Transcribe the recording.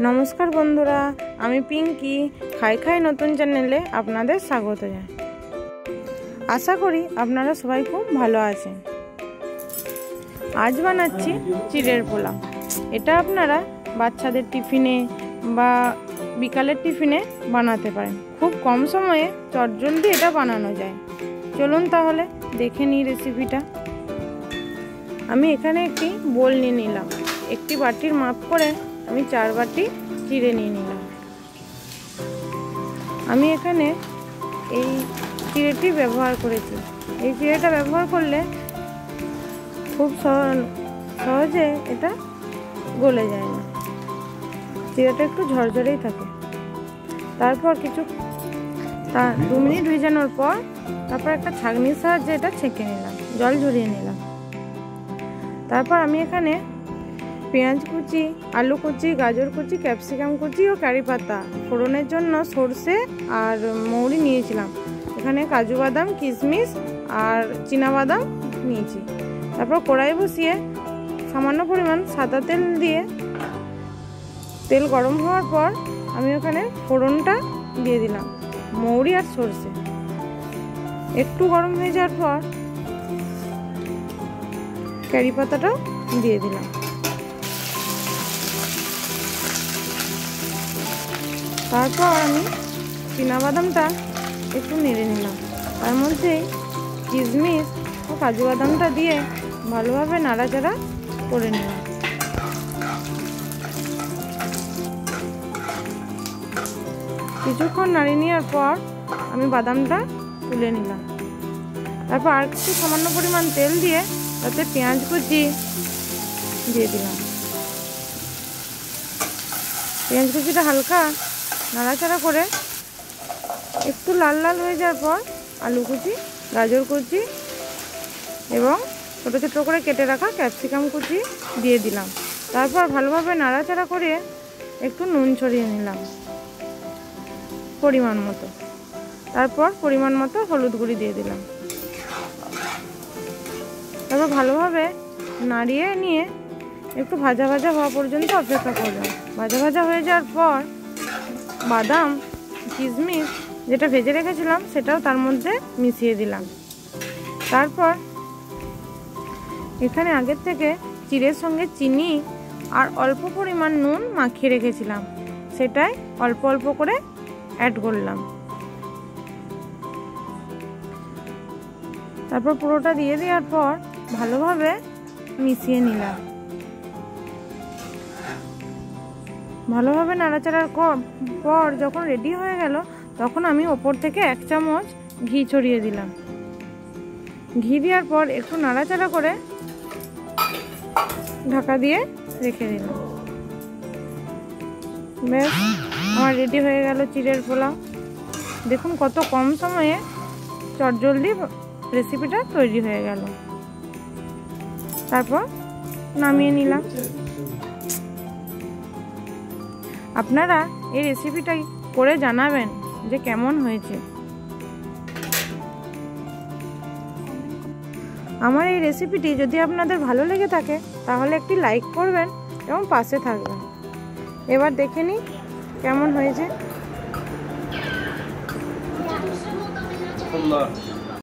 নমস্কার বন্ধুরা, আমি পিঙ্কি খাই খাই নতুন চ্যানেলে আপনাদের স্বাগত জানাই। আশা করি আপনারা সবাই খুব ভালো আছেন। আজ বানাচ্ছি চিড়ের পোলাও। এটা আপনারা বাচ্চাদের টিফিনে বা বিকালের টিফিনে বানাতে পারেন। খুব কম সময়ে চটজলদি এটা বানানো যায়। চলুন তাহলে দেখে নিই রেসিপিটা। আমি এখানে একটি বোল নিয়ে নিলাম। একটি বাটির মাপ করে আমি 4 বাটি চিড়ে নিয়ে নিলাম। আমি এখানে এই চিড়েটি ব্যবহার করেছি। এই চিড়েটা ব্যবহার করলে খুব সহজে এটা গলে যায় না। চিড়েটা একটু ঝরঝরেই থাকে। তারপর 2 মিনিট ভিজানোর পর তারপর একটা ছাঁকনির সাহায্যে এটা ছেঁকে নিলাম, জল ঝরিয়ে নিলাম। তারপর আমি এখানে পেঁয়াজ কুচি, আলু কুচি, গাজর কুচি, ক্যাপসিকাম কুচি ও কারি পাতা, ফোড়নের জন্য সরষে আর মৌরি নিয়েছিলাম। এখানে কাজু বাদাম, কিশমিশ আর চীনা বাদাম নিয়েছি। তারপর কড়াই বসিয়ে সামান্য পরিমাণ সাদা তেল দিয়ে তেল গরম হওয়ার পর আমি ওখানে ফোড়নটা দিয়ে দিলাম, মৌরি আর সরষে। একটু গরম হয়ে যাওয়ার পর কারি পাতাটা দিয়ে দিলাম। তারপর আমি চীনাবাদামটা একটু নেড়ে নিলাম। তার মধ্যে কিশমিশ ও কাজু বাদামটা দিয়ে ভালোভাবে নাড়াচাড়া করে নিলাম। কিছুক্ষণ নাড়িয়ে নেওয়ার পর আমি বাদামটা তুলে নিলাম। তারপর আর একটু সামান্য পরিমাণ তেল দিয়ে তাতে পেঁয়াজ কুচি দিয়ে দিলাম। পেঁয়াজ কুচিটা হালকা নাড়াচাড়া করে একটু লাল লাল হয়ে যাওয়ার পর আলু কুচি, গাজর কুচি এবং ছোটো ছোটো করে কেটে রাখা ক্যাপসিকাম কুচি দিয়ে দিলাম। তারপর ভালোভাবে নাড়াচাড়া করে একটু নুন ছড়িয়ে নিলাম পরিমাণ মতো। তারপর পরিমাণ মতো হলুদ গুঁড়ি দিয়ে দিলাম। তারপর ভালোভাবে নাড়িয়ে নিয়ে একটু ভাজা ভাজা হওয়া পর্যন্ত অপেক্ষা করলাম। ভাজা ভাজা হয়ে যাওয়ার পর বাদাম, কিশমিশ যেটা ভেজে রেখেছিলাম সেটাও তার মধ্যে মিশিয়ে দিলাম। তারপর এখানে আগের থেকে চিড়ের সঙ্গে চিনি আর অল্প পরিমাণ নুন মাখিয়ে রেখেছিলাম, সেটাই অল্প অল্প করে অ্যাড করলাম। তারপর পুরোটা দিয়ে দেওয়ার পর ভালোভাবে মিশিয়ে নিলাম। ভালোভাবে নাড়াচাড়ার পর যখন রেডি হয়ে গেল তখন আমি ওপর থেকে 1 চামচ ঘি ছড়িয়ে দিলাম। ঘি দেওয়ার পর একটু নাড়াচাড়া করে ঢাকা দিয়ে রেখে দিলাম। ব্যাস, আমার রেডি হয়ে গেল চিড়ের পোলাও। দেখুন কত কম সময়ে চটজলদি রেসিপিটা তৈরি হয়ে গেল। তারপর নামিয়ে নিলাম। আপনারা এই রেসিপিটা করে জানাবেন যে কেমন হয়েছে। আমার এই রেসিপিটি যদি আপনাদের ভালো লেগে থাকে তাহলে একটি লাইক করবেন এবং পাশে থাকবেন। এবার দেখে নিই কেমন হয়েছে।